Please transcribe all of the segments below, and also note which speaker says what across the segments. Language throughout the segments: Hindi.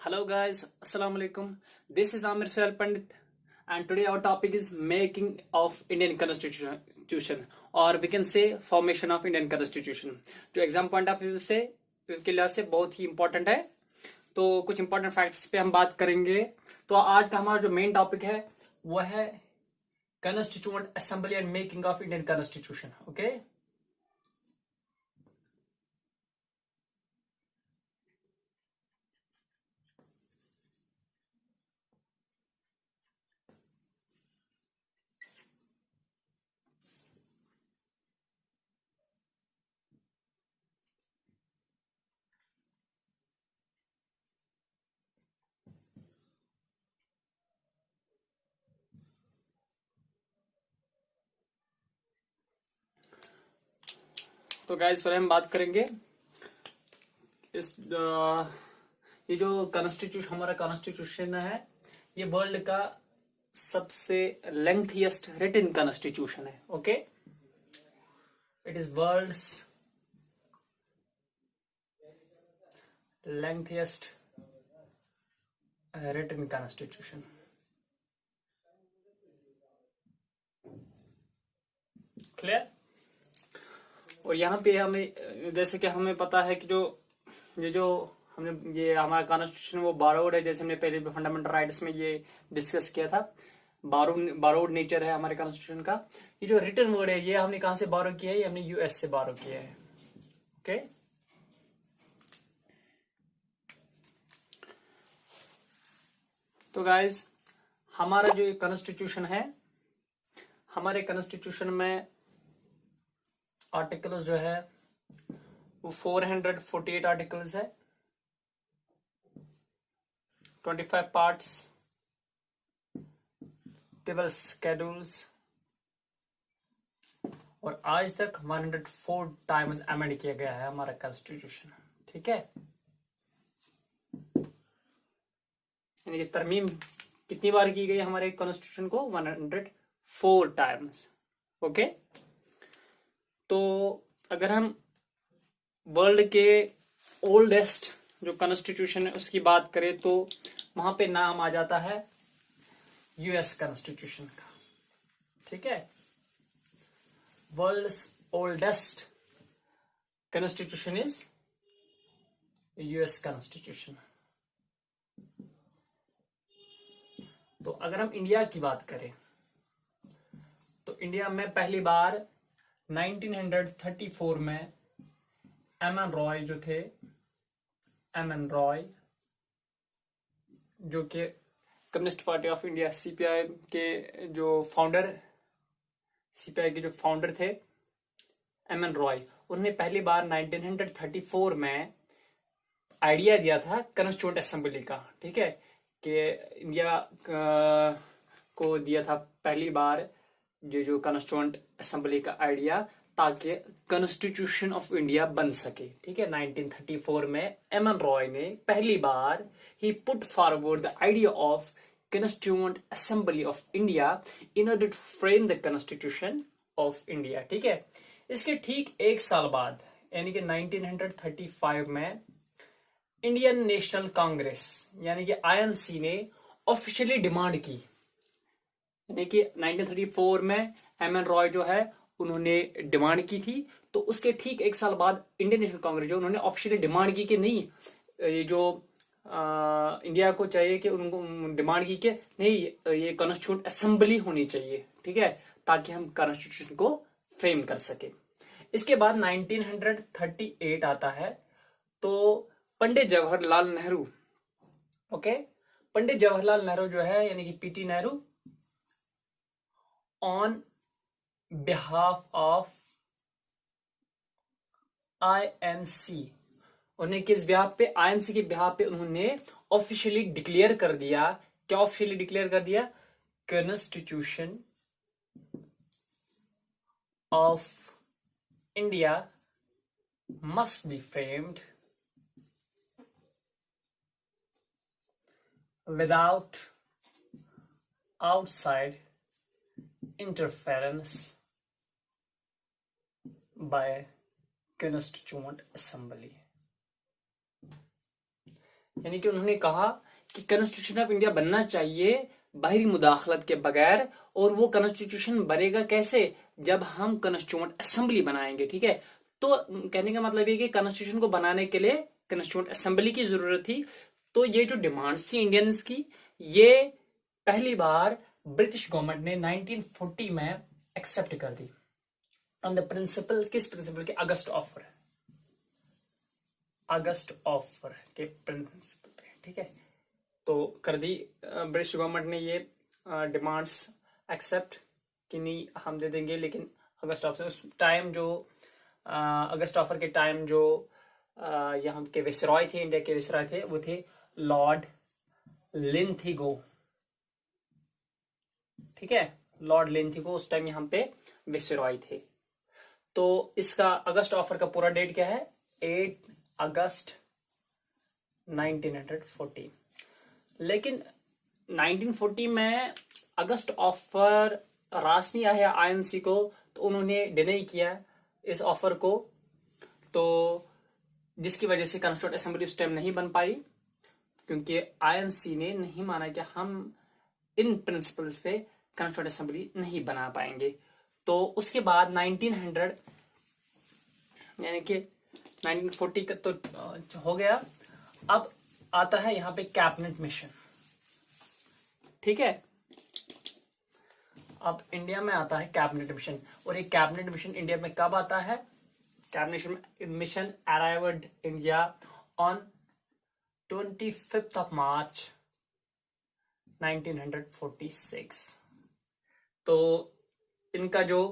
Speaker 1: Hello guys, Assalamu alaikum. This is Amir Sohail Pandit and today our topic is making of Indian Constitution or we can say formation of Indian Constitution. जो एग्जाम पॉइंट ऑफ व्यू से के लिहाज से बहुत ही इंपॉर्टेंट है, तो कुछ इंपॉर्टेंट फैक्ट्स पे हम बात करेंगे। तो आज का हमारा जो मेन टॉपिक है वो है constituent assembly and making of Indian constitution. Okay, तो गाइस पहले हम बात करेंगे इस ये जो कॉन्स्टिट्यूशन हमारा कॉन्स्टिट्यूशन है ये वर्ल्ड का सबसे लेंथीएस्ट रिटन कॉन्स्टिट्यूशन है। Okay, it is world's lengthiest written constitution. Clear? और यहाँ पे हमें जैसे कि हमें पता है कि जो हमने ये हमारा कॉन्स्टिट्यूशन वो बारोड है, जैसे हमने पहले फंडामेंटल राइट्स में ये डिस्कस किया था। बारोड नेचर है हमारे कॉन्स्टिट्यूशन का। ये जो रिटन वर्ड है ये हमने कहां से बारो किया है? ये हमने यूएस से बारो किया है। ओके, तो गाइज हमारा जो कॉन्स्टिट्यूशन है, हमारे कॉन्स्टिट्यूशन में आर्टिकल्स जो है वो 448 आर्टिकल्स है, 25 पार्ट्स, 12 शेड्यूल्स और आज तक 104 टाइम्स अमेंड किया गया है हमारा कॉन्स्टिट्यूशन। ठीक है, यानी कि तरमीम कितनी बार की गई हमारे कॉन्स्टिट्यूशन को? 104 टाइम्स। ओके, तो अगर हम वर्ल्ड के ओल्डेस्ट जो कॉन्स्टिट्यूशन है उसकी बात करें तो वहां पे नाम आ जाता है यूएस कॉन्स्टिट्यूशन का। ठीक है, world's oldest constitution is US constitution. तो अगर हम इंडिया की बात करें तो इंडिया में पहली बार 1934 में एम एन रॉय जो थे, एम एन रॉय जो कि communist party of India CPI के जो फाउंडर थे एम एन रॉय, उन्होंने पहली बार 1934 में आइडिया दिया था कॉन्स्टिट्यूएंट असेंबली का। ठीक है, कि इंडिया को दिया था पहली बार जो कॉन्स्टिट्यूएंट असेंबली का आइडिया, ताकि कॉन्स्टिट्यूशन ऑफ इंडिया बन सके। ठीक है, 1934 में एम एन रॉय ने पहली बार ही put forward the idea of constituent assembly of India in order to frame the constitution of India. ठीक है, इसके ठीक एक साल बाद यानी कि 1935 में इंडियन नेशनल कांग्रेस यानी कि आईएनसी ने ऑफिशियली डिमांड की, यानी कि 1934 में एम एन रॉय जो है उन्होंने डिमांड की थी, तो उसके ठीक एक साल बाद इंडियन नेशनल कांग्रेस जो उन्होंने ऑफिशियली डिमांड की कि नहीं, ये जो इंडिया को चाहिए कि उनको डिमांड की कि नहीं ये कॉन्स्टिट्यूएंट असेंबली होनी चाहिए। ठीक है, ताकि हम कॉन्स्टिट्यूशन को फ्रेम कर सके। इसके बाद 1938 आता है, तो पंडित जवाहरलाल नेहरू, ओके, पंडित जवाहरलाल नेहरू जो है यानी कि PT Nehru, on behalf of INC, उन्हें किस बिहाफ पे? आईएनसी के बिहाफ पे उन्होंने ऑफिशियली डिक्लेयर कर दिया। क्या ऑफिशियली डिक्लेयर कर दिया? Constitution of India must be framed without outside interference by constituent assembly। यानी कि उन्होंने कहा कि कॉन्स्टिट्यूशन ऑफ इंडिया बनना चाहिए बाहरी मुदाखलत के बगैर, और वो कॉन्स्टिट्यूशन बनेगा कैसे, जब हम कॉन्स्टिट्यूएंट असेंबली बनाएंगे। ठीक है, तो कहने का मतलब ये कि कॉन्स्टिट्यूशन को बनाने के लिए कॉन्स्टिट्यूएंट असेंबली की जरूरत थी। तो ये जो डिमांड्स थी इंडियंस की, ये पहली बार ब्रिटिश गवर्नमेंट ने 1940 में एक्सेप्ट कर दी ऑन द प्रिंसिपल, किस प्रिंसिपल के, अगस्त ऑफर, अगस्त ऑफर के प्रिंसिपल पे। ठीक है, तो कर दी ब्रिटिश गवर्नमेंट ने ये डिमांड्स एक्सेप्ट कि नहीं हम दे देंगे, लेकिन अगस्त ऑफर उस टाइम जो अगस्त ऑफर के टाइम जो यहाँ के विसरॉय थे, इंडिया के विसरॉय थे, वो थे लॉर्ड लिंथिगो। ठीक है, लॉर्ड लिंथिगो उस टाइम यहाँ पे विसरॉय थे। तो इसका अगस्त ऑफर का पूरा डेट क्या है, 8 अगस्त 1940। लेकिन 1940 में अगस्त ऑफर रास नहीं आया आईएनसी को, तो उन्होंने डिनाई किया इस ऑफर को, तो जिसकी वजह से कॉन्स्टिट्यूएंट असेंबली उस टाइम नहीं बन पाई, क्योंकि आईएनसी ने नहीं माना कि हम इन प्रिंसिपल्स पे कॉन्स्टिट्यूएंट असेंबली नहीं बना पाएंगे। तो उसके बाद 1900 यानी कि 1940 का तो हो गया। अब आता है यहाँ पे कैबिनेट मिशन। ठीक है, अब इंडिया में आता है कैबिनेट मिशन, और ये कैबिनेट मिशन इंडिया में कब आता है, cabinet mission arrived India on 25th of March 1946। तो इनका जो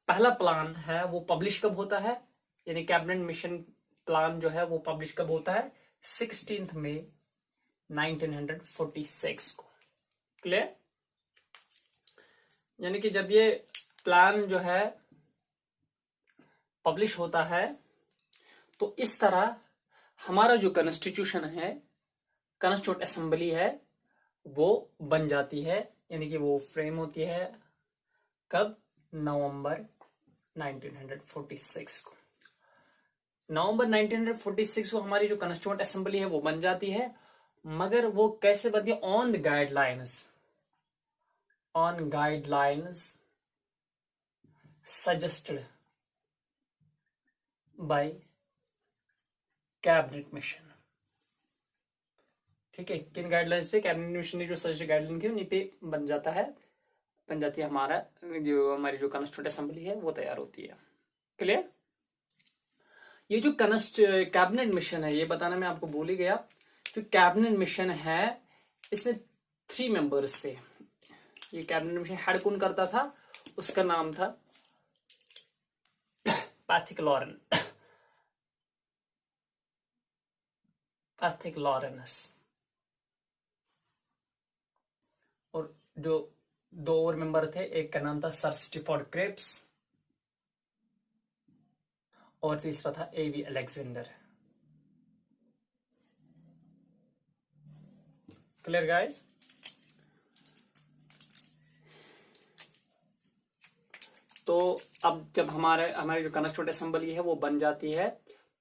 Speaker 1: पहला प्लान है वो पब्लिश कब होता है, यानी कैबिनेट मिशन प्लान जो है वो पब्लिश कब होता है, 16 मई 1946 को। क्लियर, यानी कि जब ये प्लान जो है पब्लिश होता है, तो इस तरह हमारा जो कॉन्स्टिट्यूशन है, कॉन्स्टिट्यूएंट असेंबली है, वो बन जाती है, यानी कि वो फ्रेम होती है कब, नवंबर 1946 को। नवंबर 1946 को हमारी जो कॉन्स्टिट्यूएंट असेंबली है वो बन जाती है, मगर वो कैसे बनती है, on the guidelines, on guidelines suggested by cabinet mission. ठीक है, किन गाइडलाइंस पे, कैबिनेट मिशन ने जो सजेस्ट गाइडलाइन की उन्हीं पे बन जाता है, बन जाती है हमारा जो हमारी जो कॉन्स्टिट्यूएंट असेंबली है वो तैयार होती है। क्लियर, ये जो कैबिनेट मिशन है, ये बताना मैं आपको भूल ही गया, जो कैबिनेट मिशन है इसमें 3 मेंबर्स थे। ये कैबिनेट मिशन हेड कौन करता था, उसका नाम था पैथिक लॉरेन, पैथिक लॉरेंस। और जो 2 और मेंबर थे, एक का नाम था सर स्टीफोर्ड क्रिप्स, और तीसरा था एवी अलेक्जेंडर। क्लियर गाइस, तो अब जब हमारी जो कॉन्स्टिट्यूएंट असेंबली है वो बन जाती है,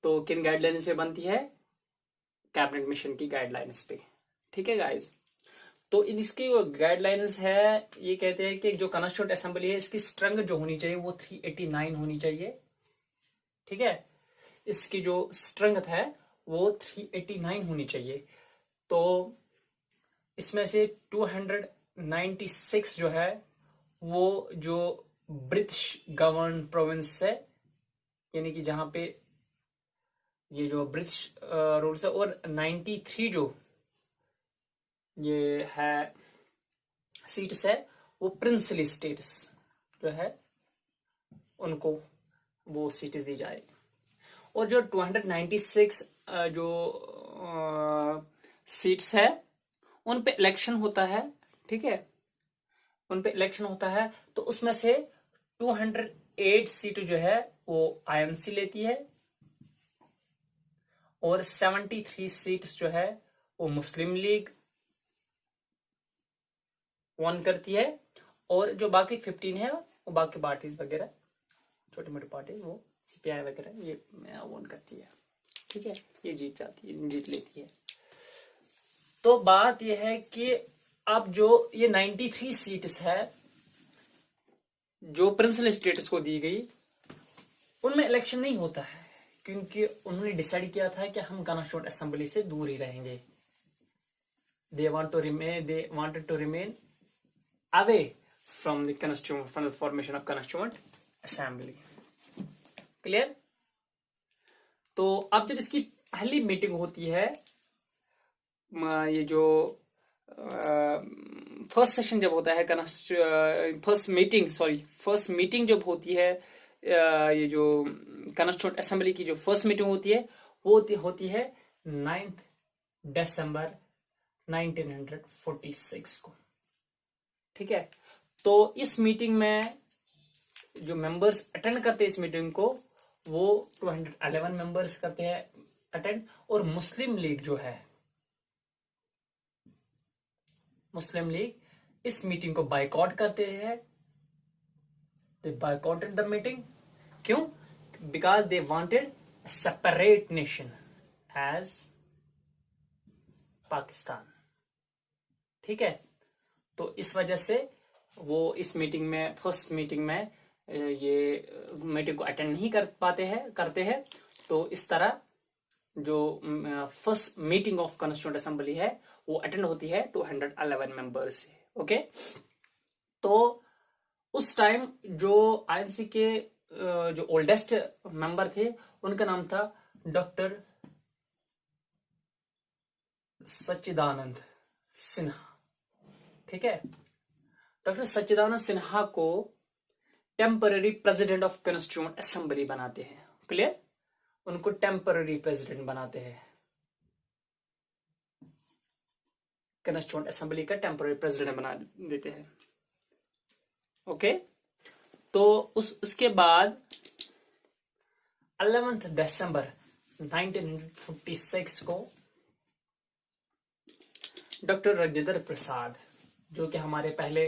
Speaker 1: तो किन गाइडलाइंस पे बनती है, कैबिनेट मिशन की गाइडलाइंस पे। ठीक है गाइस, तो इसकी जो गाइडलाइंस है, ये कहते हैं कि जो कॉन्स्टिट्यूएंट असेंबली है इसकी स्ट्रेंथ जो होनी चाहिए वो 389 होनी चाहिए। ठीक है, इसकी जो स्ट्रेंथ है वो 389 होनी चाहिए। तो इसमें से 296 जो है वो जो ब्रिटिश गवर्न प्रोविंस है, यानी कि जहां पे ये जो ब्रिटिश रूल्स है, और 93 जो ये है सीट्स है वो प्रिंसली स्टेट्स जो है उनको वो सीट्स दी जाए। और जो 296 जो सीट्स है उन पे इलेक्शन होता है। ठीक है, उन पे इलेक्शन होता है, तो उसमें से 208 सीट जो है वो आईएनसी लेती है, और 73 सीट्स जो है वो मुस्लिम लीग वन करती है, और जो बाकी 15 है वो बाकी पार्टीज वगैरह, छोटी मोटी पार्टी, वो सीपीआई वगैरह ये वन करती है। ठीक है, ये जीत लेती है। तो बात यह है कि अब जो ये 93 सीट्स है जो प्रिंसिपल स्टेट्स को दी गई, उनमें इलेक्शन नहीं होता है, क्योंकि उन्होंने डिसाइड किया था कि हम कॉन्स्टिट्यूएंट असेंबली से दूर ही रहेंगे. They wanted to remain away from the formation of constituent assembly. Clear? तो अब जब इसकी पहली मीटिंग होती है, ये जो फर्स्ट सेशन जब होता है, फर्स्ट मीटिंग जब होती है, ये जो कॉन्स्टिट्यूएंट असेंबली की जो फर्स्ट मीटिंग होती है वो होती है 9 दिसंबर 1946 को. ठीक है. तो इस मीटिंग में जो मेंबर्स अटेंड करते हैं इस मीटिंग को, वो 211 मेंबर्स करते हैं अटेंड. और मुस्लिम लीग जो है, मुस्लिम लीग इस मीटिंग को बाइकआउट करते हैं. They boycotted the meeting. क्यों? Because they wanted a separate nation as Pakistan. ठीक है. तो इस वजह से वो इस मीटिंग में, फर्स्ट मीटिंग में, ये मीटिंग को अटेंड नहीं करते हैं. तो इस तरह जो first meeting of constituent assembly है वो अटेंड होती है 211 मेंबर्स से. ओके. तो उस टाइम जो आईएनसी के जो ओल्डेस्ट मेंबर थे उनका नाम था डॉक्टर सच्चिदानंद सिन्हा. ठीक है. डॉक्टर सच्चिदानंद सिन्हा को temporary president of constituent assembly बनाते हैं. क्लियर? उनको टेम्पररी प्रेसिडेंट बनाते हैं. कॉन्स्टिट्यूएंट असेंबली का टेम्पररी प्रेसिडेंट बना देते हैं. ओके. तो उसके बाद 11 दिसंबर 1946 को डॉक्टर राजेंद्र प्रसाद, जो कि हमारे पहले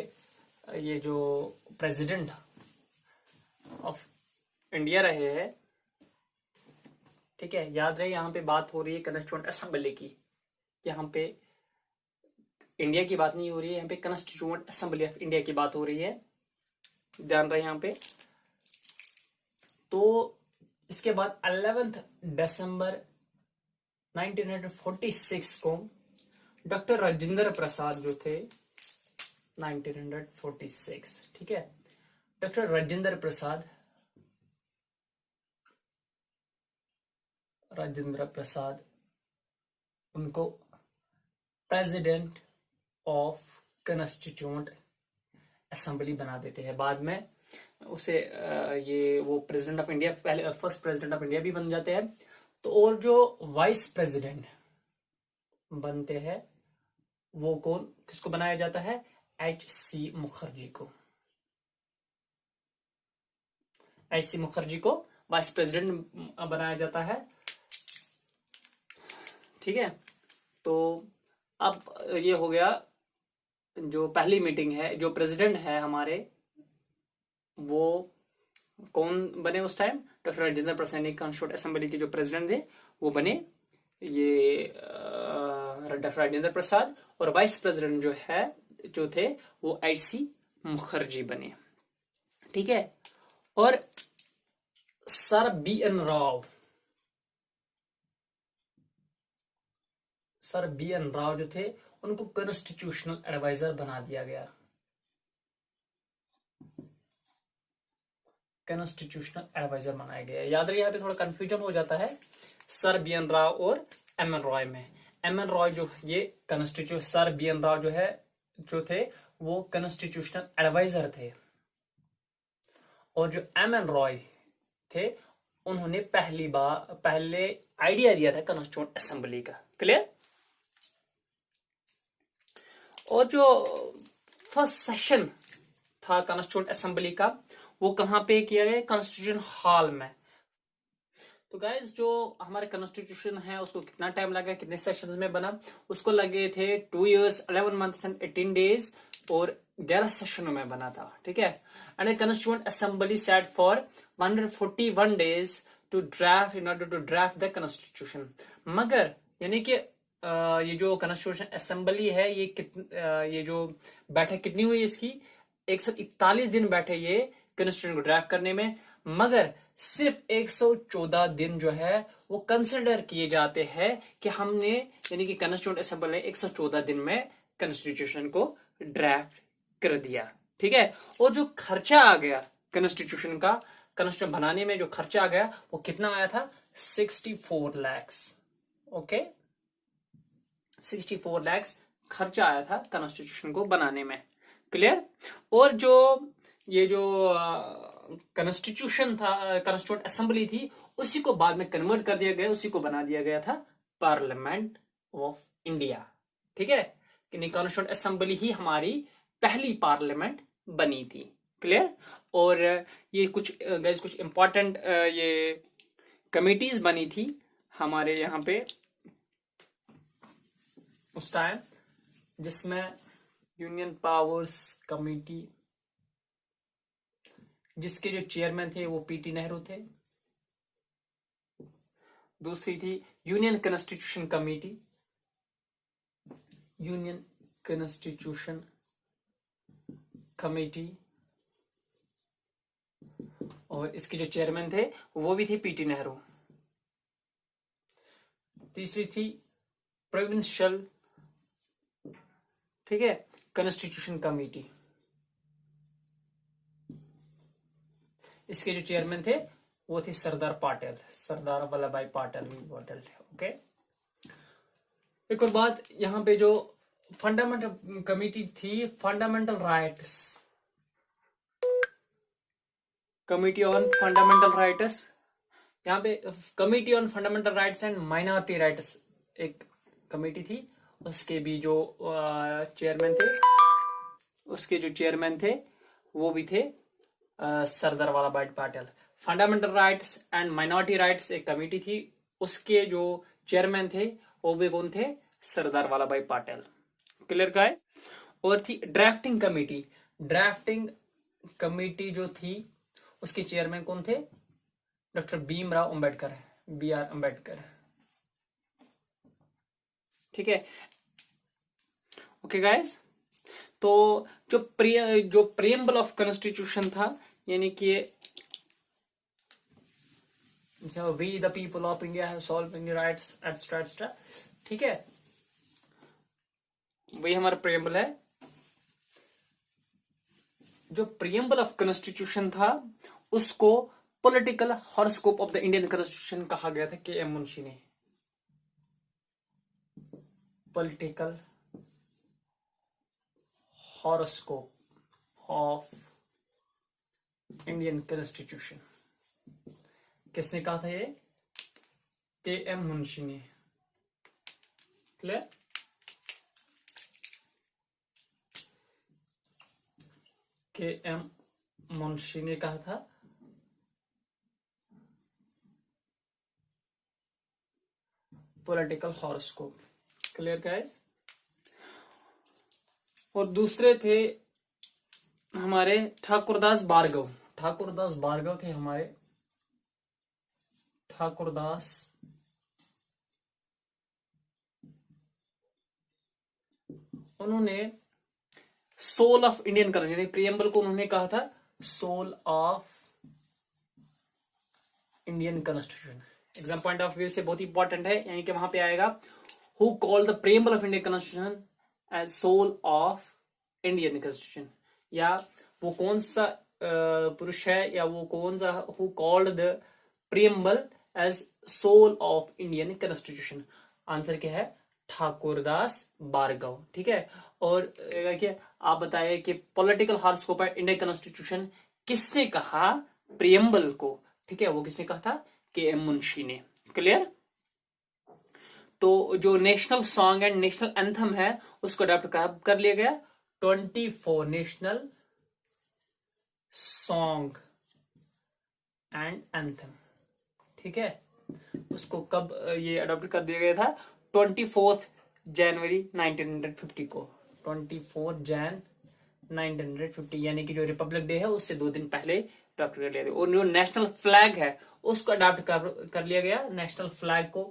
Speaker 1: ये जो प्रेसिडेंट ऑफ इंडिया रहे हैं, ठीक है, याद रहे यहाँ पे बात हो रही है कॉन्स्टिट्यूएंट असेंबली की. यहाँ पे इंडिया की बात नहीं हो रही है, यहाँ पे कॉन्स्टिट्यूएंट असेंबली ऑफ इंडिया की बात हो रही है. ध्यान रहे यहाँ पे. तो इसके बाद 11 दिसंबर 1946 को डॉक्टर राजेंद्र प्रसाद जो थे, 1946, ठीक है, डॉक्टर राजेंद्र प्रसाद उनको प्रेसिडेंट ऑफ कॉन्स्टिट्यूएंट असेंबली बना देते हैं. बाद में उसे ये वो प्रेसिडेंट ऑफ इंडिया, पहले फर्स्ट प्रेसिडेंट ऑफ इंडिया भी बन जाते हैं. तो और जो वाइस प्रेसिडेंट बनते हैं वो कौन, किसको बनाया जाता है? एच.सी. मुखर्जी को. एच.सी. मुखर्जी को वाइस प्रेसिडेंट बनाया जाता है. ठीक है. तो अब ये हो गया जो पहली मीटिंग है. जो प्रेसिडेंट है हमारे, वो कौन बने उस time? Doctor Rajendra Prasad. Constituent assembly के जो प्रेसिडेंट थे वो बने ये डॉक्टर राजेंद्र प्रसाद. और वाइस प्रेसिडेंट जो थे वो एच.सी. मुखर्जी बने. ठीक है. और सर बी.एन. राव जो थे उनको कॉन्स्टिट्यूशनल एडवाइजर बना दिया गया. कॉन्स्टिट्यूशनल एडवाइजर बनाया गया. याद रखिए, यहाँ पे थोड़ा कंफ्यूजन हो जाता है सर बी.एन. राव और एम.एन. रॉय में. एम.एन. रॉय जो ये सर बी.एन. राव जो थे वो कॉन्स्टिट्यूशनल एडवाइजर थे. और जो एम.एन. रॉय थे उन्होंने पहले आइडिया दिया था कॉन्स्टिट्यूएंट असेंबली का. क्लियर? और जो फर्स्ट सेशन था कॉन्स्टिट्यूएंट असेंबली का वो कहां पे किया गया? कॉन्स्टिट्यूशन हॉल में. तो गाइज, जो हमारे कॉन्स्टिट्यूशन है उसको कितना टाइम लगा, कितने सेशंस में बना? उसको लगे थे 2 years 11 months and 18 days और 11 सेशनों में बना था. ठीक है. And constituent assembly set for 141 days to draft in order to draft the constitution. मगर यानी कि ये जो कॉन्स्टिट्यूशन असेंबली है ये जो बैठक कितनी हुई इसकी 141 दिन बैठे ये कॉन्स्टिट्यूशन को ड्राफ्ट करने में, मगर सिर्फ 114 दिन जो है वो कंसिडर किए जाते हैं कि हमने यानी कि कॉन्स्टिट्यूशन असेंबली ने 114 दिन में कॉन्स्टिट्यूशन को ड्राफ्ट कर दिया। ठीक है, और जो खर्चा आ गया कॉन्स्टिट्यूशन का, कॉन्स्टिट्यूशन बनाने में जो खर्चा आ गया वो कितना आया था 64 लैक्स। ओके, 64 लैक्स खर्चा आया था कॉन्स्टिट्यूशन को बनाने में। क्लियर। और जो ये जो कॉन्स्टिट्यूशन था, कॉन्स्टिट्यूंट असेंबली थी, उसी को बाद में कन्वर्ट कर दिया गया, उसी को बना दिया गया था पार्लियामेंट ऑफ इंडिया। ठीक है, कि कॉन्स्टिट्यूंट असेंबली ही हमारी पहली पार्लियामेंट बनी थी। क्लियर। और ये कुछ इंपॉर्टेंट ये कमिटीज बनी थी हमारे यहाँ पे उस टाइम, जिसमें यूनियन पावर्स कमेटी, जिसके जो चेयरमैन थे वो पीटी नेहरू थे। दूसरी थी union constitution committee, union constitution committee, और इसके जो चेयरमैन थे वो भी थे पीटी नेहरू। तीसरी थी प्रोविंशियल, ठीक है, कॉन्स्टिट्यूशन कमेटी, इसके जो चेयरमैन थे वो थे सरदार पाटिल, सरदार वल्लभ भाई पाटिल। ओके। एक और बात, यहां पे जो फंडामेंटल कमेटी थी, fundamental rights committee on fundamental rights, यहाँ पे committee on fundamental rights and minority rights एक कमेटी थी, उसके भी जो चेयरमैन थे, उसके जो चेयरमैन थे वो भी थे सरदार वल्लभ भाई Patel. Fundamental rights and minority rights एक कमेटी थी, उसके जो चेयरमैन थे वो भी कौन थे, सरदार वल्लभ भाई पटेल। Clear guys. और थी ड्राफ्टिंग कमेटी, ड्राफ्टिंग कमेटी जो थी उसके चेयरमैन कौन थे, डॉक्टर भीमराव अंबेडकर, BR अंबेडकर। ठीक है। ओके गाइस, तो जो प्रियम्बल ऑफ कॉन्स्टिट्यूशन था, यानी कि we the people of India have solving rights extra extra, ठीक है, वही हमारा प्रियम्बल है। जो प्रियम्बल ऑफ कॉन्स्टिट्यूशन था उसको political horoscope of the Indian constitution कहा गया था KM मुंशी ने। Political horoscope of Indian constitution किसने कहा था, ये KM मुंशी ने। क्लियर। KM मुंशी ने कहा था पॉलिटिकल हॉरोस्कोप। Clear guys. और दूसरे थे हमारे ठाकुरदास भार्गव, ठाकुरदास भार्गव थे हमारे, ठाकुरदास उन्होंने soul of Indian constitution, preamble को उन्होंने कहा था soul of Indian constitution. Exam point of view से बहुत इंपॉर्टेंट है, यानी कि वहां पे आएगा who called the preamble of Indian constitution as soul of Indian constitution, या वो कौन सा पुरुष है, या वो कौन सा who called the preamble as soul of Indian constitution. Answer क्या है, ठाकुरदास भार्गव। ठीक है। और आप बताइए कि political horoscope of Indian constitution किसने कहा प्रियम्बल को, ठीक है, वो किसने कहा था, KM मुंशी ने। क्लियर। तो जो national song and national anthem है उसको अडॉप्ट कर लिया गया 24 नेशनल सॉन्ग एंड एंथम। ठीक है, उसको कब ये अडॉप्ट कर दिया गया था, 24 जनवरी 1950 को, 24 जैन 1950, यानी कि जो रिपब्लिक डे है उससे 2 दिन पहले अडॉप्ट कर लिया गया। और जो नेशनल फ्लैग है उसको अडॉप्ट कर लिया गया, नेशनल फ्लैग को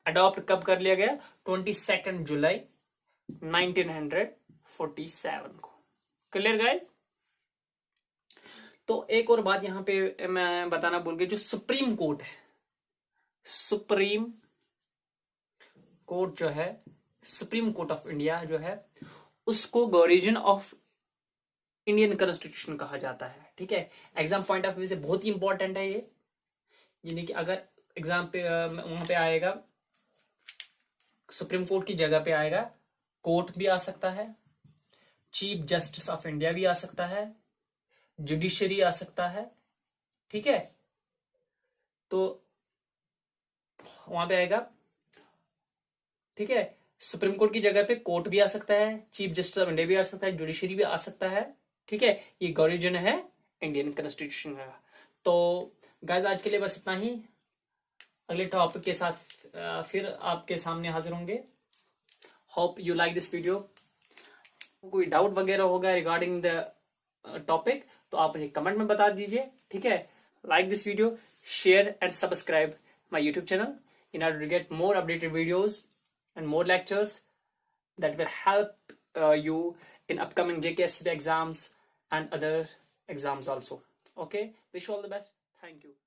Speaker 1: अडॉप्ट कब कर लिया गया? 22 जुलाई 1947 को। Clear guys? तो एक और बात यहां पे मैं बताना भूल गया, जो सुप्रीम कोर्ट है, सुप्रीम कोर्ट जो है, सुप्रीम कोर्ट ऑफ इंडिया जो है, उसको ओरिजिन ऑफ इंडियन कॉन्स्टिट्यूशन कहा जाता है। ठीक है, एग्जाम पॉइंट ऑफ व्यू से बहुत ही इंपॉर्टेंट है ये। यानी कि अगर एग्जाम पे वहां पे आएगा, सुप्रीम कोर्ट की जगह पे आएगा, कोर्ट भी आ सकता है, चीफ जस्टिस ऑफ इंडिया भी आ सकता है, जुडिशरी आ सकता है। ठीक है, तो वहां पे आएगा। ठीक है, सुप्रीम कोर्ट की जगह पे कोर्ट भी आ सकता है, चीफ जस्टिस ऑफ इंडिया भी आ सकता है, जुडिशरी भी आ सकता है। ठीक है, ये ओरिजिन है इंडियन कॉन्स्टिट्यूशन का। तो गाइस आज के लिए बस इतना ही। अगले टॉपिक के साथ फिर आपके सामने हाजिर होंगे। Hope you like this video. कोई डाउट वगैरह होगा रिगार्डिंग द टॉपिक तो आप मुझे कमेंट में बता दीजिए। ठीक है, like this video, share and subscribe my YouTube channel in order to get more updated videos and more lectures that will help you in upcoming JKSC exams and other exams also. Okay, wish you all the best. Thank you.